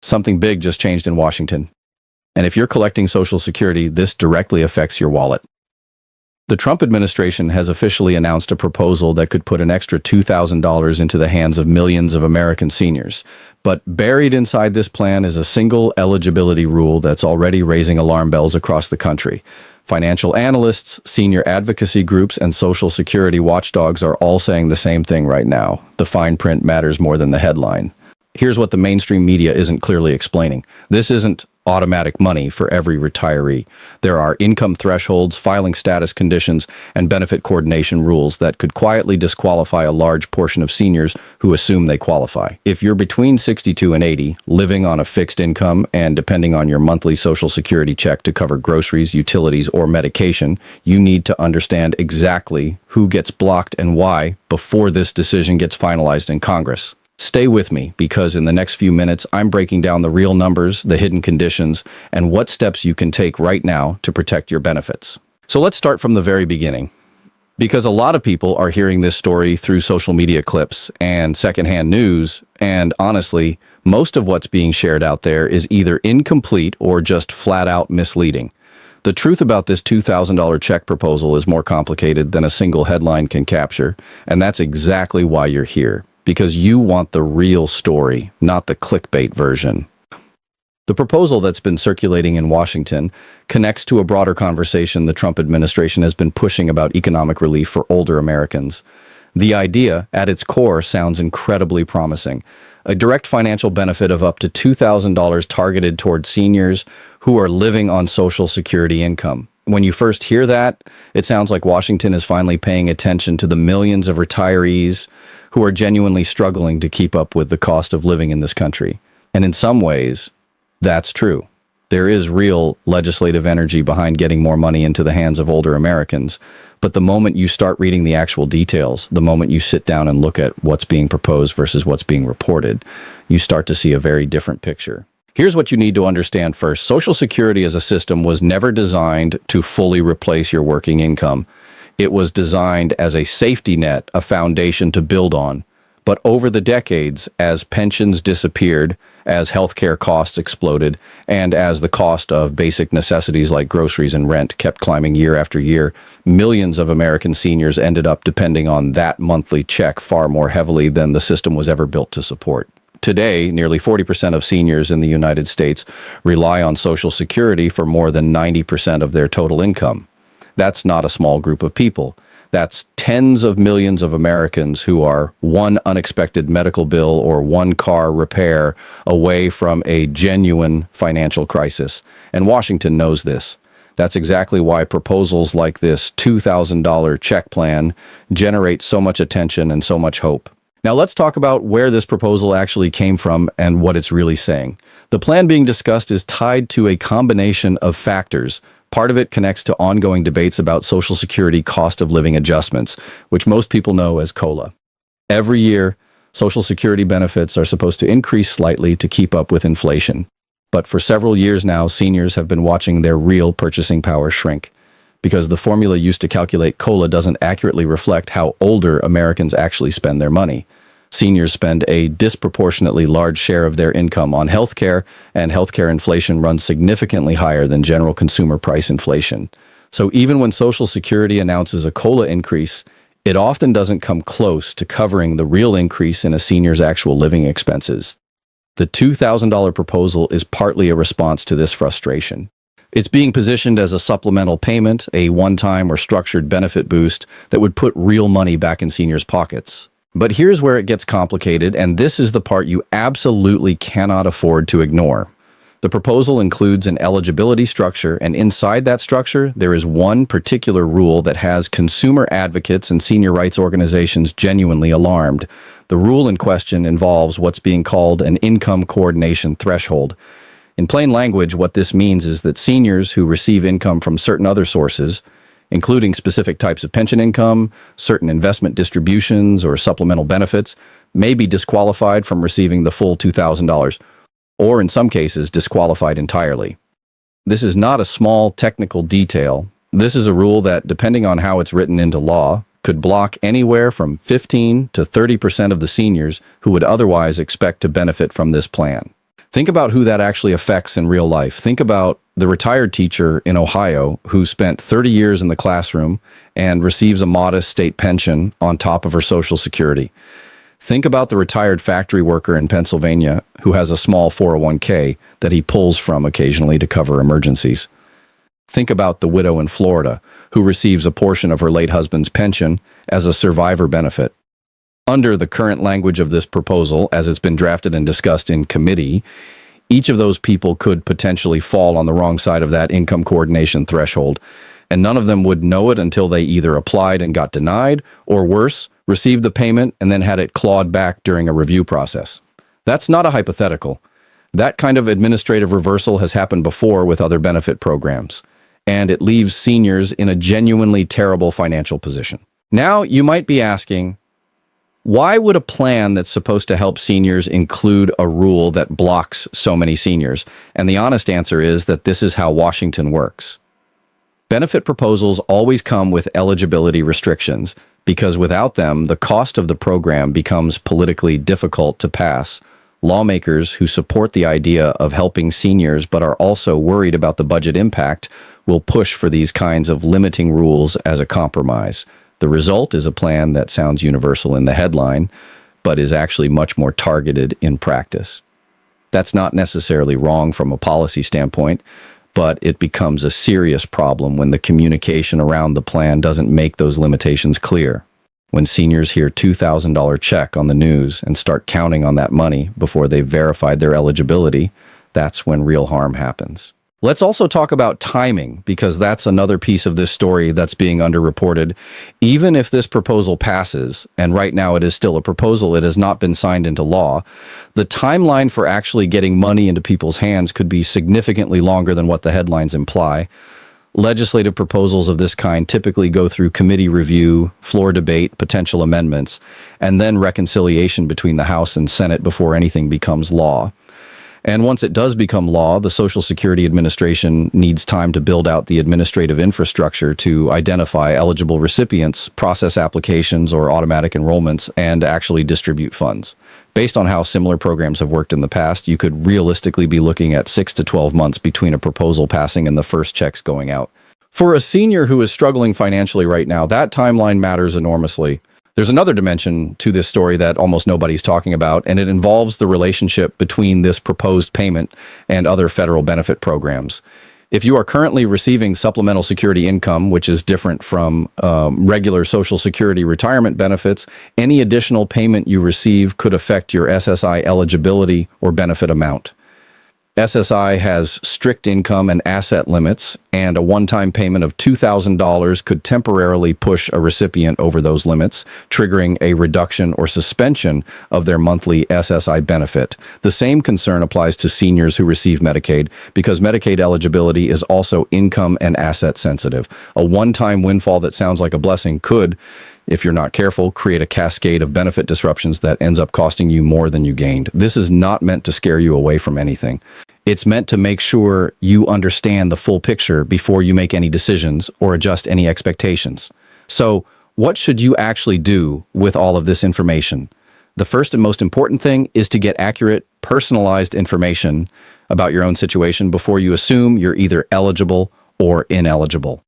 Something big just changed in Washington. And if you're collecting Social Security, this directly affects your wallet. The Trump administration has officially announced a proposal that could put an extra $2,000 into the hands of millions of American seniors. But buried inside this plan is a single eligibility rule that's already raising alarm bells across the country. Financial analysts, senior advocacy groups, and Social Security watchdogs are all saying the same thing right now. The fine print matters more than the headline. Here's what the mainstream media isn't clearly explaining. This isn't automatic money for every retiree. There are income thresholds, filing status conditions, and benefit coordination rules that could quietly disqualify a large portion of seniors who assume they qualify. If you're between 62 and 80, living on a fixed income and depending on your monthly Social Security check to cover groceries, utilities, or medication, you need to understand exactly who gets blocked and why before this decision gets finalized in Congress. Stay with me, because in the next few minutes, I'm breaking down the real numbers, the hidden conditions, and what steps you can take right now to protect your benefits. So let's start from the very beginning, because a lot of people are hearing this story through social media clips and secondhand news, and honestly, most of what's being shared out there is either incomplete or just flat out misleading. The truth about this $2,000 check proposal is more complicated than a single headline can capture, and that's exactly why you're here. Because you want the real story, not the clickbait version. The proposal that's been circulating in Washington connects to a broader conversation the Trump administration has been pushing about economic relief for older Americans. The idea, at its core, sounds incredibly promising. A direct financial benefit of up to $2,000 targeted toward seniors who are living on Social Security income. When you first hear that, it sounds like Washington is finally paying attention to the millions of retirees who are genuinely struggling to keep up with the cost of living in this country. And in some ways, that's true. There is real legislative energy behind getting more money into the hands of older Americans. But the moment you start reading the actual details, the moment you sit down and look at what's being proposed versus what's being reported, you start to see a very different picture. Here's what you need to understand first. Social Security as a system was never designed to fully replace your working income. It was designed as a safety net, a foundation to build on. But over the decades, as pensions disappeared, as healthcare costs exploded, and as the cost of basic necessities like groceries and rent kept climbing year after year, millions of American seniors ended up depending on that monthly check far more heavily than the system was ever built to support. Today, nearly 40% of seniors in the United States rely on Social Security for more than 90% of their total income. That's not a small group of people. That's tens of millions of Americans who are one unexpected medical bill or one car repair away from a genuine financial crisis. And Washington knows this. That's exactly why proposals like this $2,000 check plan generate so much attention and so much hope. Now let's talk about where this proposal actually came from and what it's really saying. The plan being discussed is tied to a combination of factors. Part of it connects to ongoing debates about Social Security cost of living adjustments, which most people know as COLA. Every year, Social Security benefits are supposed to increase slightly to keep up with inflation. But for several years now, seniors have been watching their real purchasing power shrink, because the formula used to calculate COLA doesn't accurately reflect how older Americans actually spend their money. Seniors spend a disproportionately large share of their income on healthcare, and healthcare inflation runs significantly higher than general consumer price inflation. So even when Social Security announces a COLA increase, it often doesn't come close to covering the real increase in a senior's actual living expenses. The $2,000 proposal is partly a response to this frustration. It's being positioned as a supplemental payment, a one-time or structured benefit boost that would put real money back in seniors' pockets. But here's where it gets complicated, and this is the part you absolutely cannot afford to ignore. The proposal includes an eligibility structure, and inside that structure, there is one particular rule that has consumer advocates and senior rights organizations genuinely alarmed. The rule in question involves what's being called an income coordination threshold. In plain language, what this means is that seniors who receive income from certain other sources, including specific types of pension income, certain investment distributions, or supplemental benefits, may be disqualified from receiving the full $2,000, or in some cases, disqualified entirely. This is not a small technical detail. This is a rule that, depending on how it's written into law, could block anywhere from 15 to 30% of the seniors who would otherwise expect to benefit from this plan. Think about who that actually affects in real life. Think about the retired teacher in Ohio who spent 30 years in the classroom and receives a modest state pension on top of her Social Security. Think about the retired factory worker in Pennsylvania who has a small 401k that he pulls from occasionally to cover emergencies. Think about the widow in Florida who receives a portion of her late husband's pension as a survivor benefit. Under the current language of this proposal, as it's been drafted and discussed in committee, each of those people could potentially fall on the wrong side of that income coordination threshold, and none of them would know it until they either applied and got denied, or worse, received the payment and then had it clawed back during a review process. That's not a hypothetical. That kind of administrative reversal has happened before with other benefit programs, and it leaves seniors in a genuinely terrible financial position. Now, you might be asking, why would a plan that's supposed to help seniors include a rule that blocks so many seniors? And the honest answer is that this is how Washington works. Benefit proposals always come with eligibility restrictions because without them, the cost of the program becomes politically difficult to pass. Lawmakers who support the idea of helping seniors but are also worried about the budget impact will push for these kinds of limiting rules as a compromise. The result is a plan that sounds universal in the headline, but is actually much more targeted in practice. That's not necessarily wrong from a policy standpoint, but it becomes a serious problem when the communication around the plan doesn't make those limitations clear. When seniors hear $2,000 check on the news and start counting on that money before they've verified their eligibility, that's when real harm happens. Let's also talk about timing, because that's another piece of this story that's being underreported. Even if this proposal passes, and right now it is still a proposal, it has not been signed into law, the timeline for actually getting money into people's hands could be significantly longer than what the headlines imply. Legislative proposals of this kind typically go through committee review, floor debate, potential amendments, and then reconciliation between the House and Senate before anything becomes law. And once it does become law, the Social Security Administration needs time to build out the administrative infrastructure to identify eligible recipients, process applications or automatic enrollments, and actually distribute funds. Based on how similar programs have worked in the past, you could realistically be looking at 6 to 12 months between a proposal passing and the first checks going out. For a senior who is struggling financially right now, that timeline matters enormously. There's another dimension to this story that almost nobody's talking about, and it involves the relationship between this proposed payment and other federal benefit programs. If you are currently receiving supplemental security income, which is different from regular Social Security retirement benefits, any additional payment you receive could affect your SSI eligibility or benefit amount. SSI has strict income and asset limits, and a one-time payment of $2,000 could temporarily push a recipient over those limits, triggering a reduction or suspension of their monthly SSI benefit. The same concern applies to seniors who receive Medicaid, because Medicaid eligibility is also income and asset sensitive. A one-time windfall that sounds like a blessing could, if you're not careful, create a cascade of benefit disruptions that ends up costing you more than you gained. This is not meant to scare you away from anything. It's meant to make sure you understand the full picture before you make any decisions or adjust any expectations. So, what should you actually do with all of this information? The first and most important thing is to get accurate, personalized information about your own situation before you assume you're either eligible or ineligible.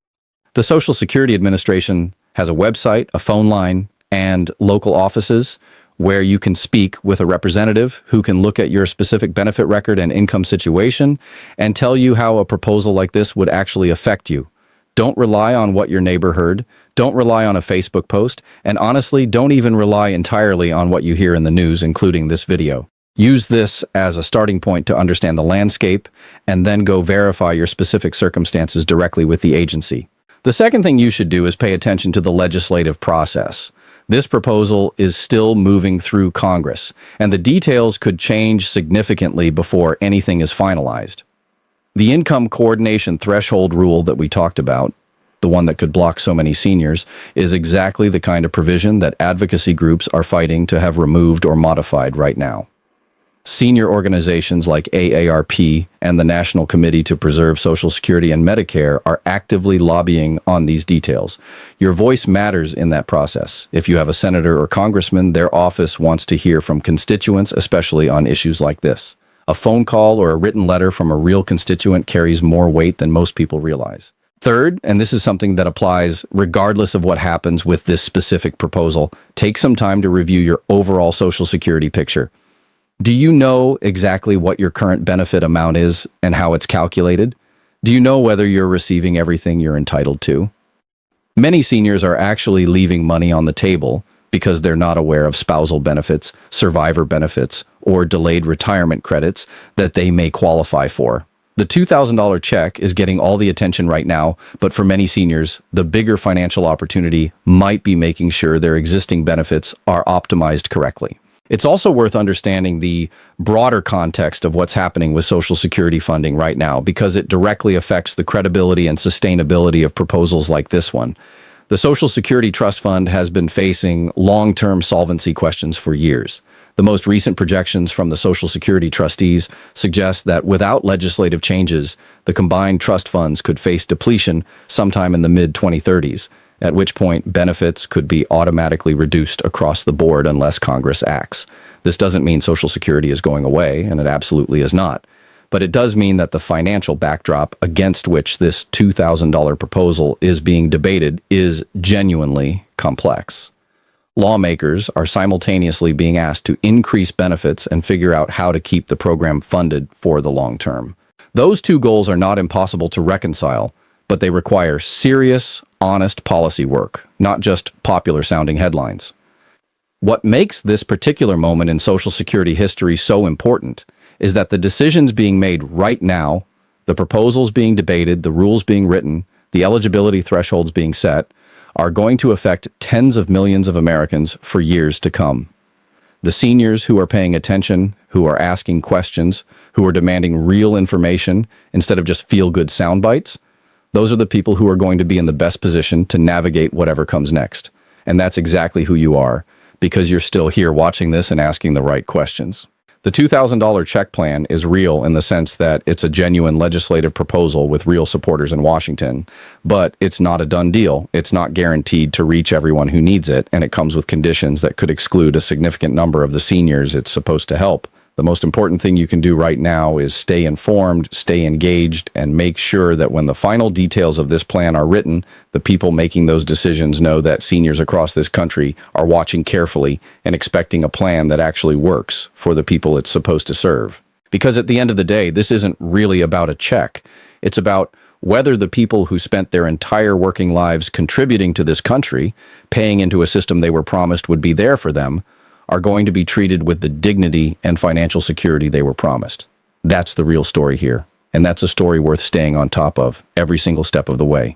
The Social Security Administration has a website, a phone line, and local offices where you can speak with a representative who can look at your specific benefit record and income situation and tell you how a proposal like this would actually affect you. Don't rely on what your neighbor heard. Don't rely on a Facebook post. And honestly, don't even rely entirely on what you hear in the news, including this video. Use this as a starting point to understand the landscape and then go verify your specific circumstances directly with the agency. The second thing you should do is pay attention to the legislative process. This proposal is still moving through Congress, and the details could change significantly before anything is finalized. The income coordination threshold rule that we talked about, the one that could block so many seniors, is exactly the kind of provision that advocacy groups are fighting to have removed or modified right now. Senior organizations like AARP and the National Committee to Preserve Social Security and Medicare are actively lobbying on these details. Your voice matters in that process. If you have a senator or congressman, their office wants to hear from constituents, especially on issues like this. A phone call or a written letter from a real constituent carries more weight than most people realize. Third, and this is something that applies regardless of what happens with this specific proposal, take some time to review your overall Social Security picture. Do you know exactly what your current benefit amount is and how it's calculated? Do you know whether you're receiving everything you're entitled to? Many seniors are actually leaving money on the table because they're not aware of spousal benefits, survivor benefits, or delayed retirement credits that they may qualify for. The $2,000 check is getting all the attention right now, but for many seniors, the bigger financial opportunity might be making sure their existing benefits are optimized correctly. It's also worth understanding the broader context of what's happening with Social Security funding right now because it directly affects the credibility and sustainability of proposals like this one. The Social Security Trust Fund has been facing long-term solvency questions for years. The most recent projections from the Social Security trustees suggest that without legislative changes, the combined trust funds could face depletion sometime in the mid-2030s, at which point benefits could be automatically reduced across the board unless Congress acts. This doesn't mean Social Security is going away, and it absolutely is not. But it does mean that the financial backdrop against which this $2,000 proposal is being debated is genuinely complex. Lawmakers are simultaneously being asked to increase benefits and figure out how to keep the program funded for the long term. Those two goals are not impossible to reconcile, but they require serious, honest policy work, not just popular-sounding headlines. What makes this particular moment in Social Security history so important is that the decisions being made right now, the proposals being debated, the rules being written, the eligibility thresholds being set, are going to affect tens of millions of Americans for years to come. The seniors who are paying attention, who are asking questions, who are demanding real information instead of just feel-good sound bites, those are the people who are going to be in the best position to navigate whatever comes next. And that's exactly who you are, because you're still here watching this and asking the right questions. The $2,000 check plan is real in the sense that it's a genuine legislative proposal with real supporters in Washington, but it's not a done deal. It's not guaranteed to reach everyone who needs it, and it comes with conditions that could exclude a significant number of the seniors it's supposed to help. The most important thing you can do right now is stay informed, stay engaged, and make sure that when the final details of this plan are written, the people making those decisions know that seniors across this country are watching carefully and expecting a plan that actually works for the people it's supposed to serve. Because at the end of the day, this isn't really about a check. It's about whether the people who spent their entire working lives contributing to this country, paying into a system they were promised would be there for them, are going to be treated with the dignity and financial security they were promised. That's the real story here, and that's a story worth staying on top of every single step of the way.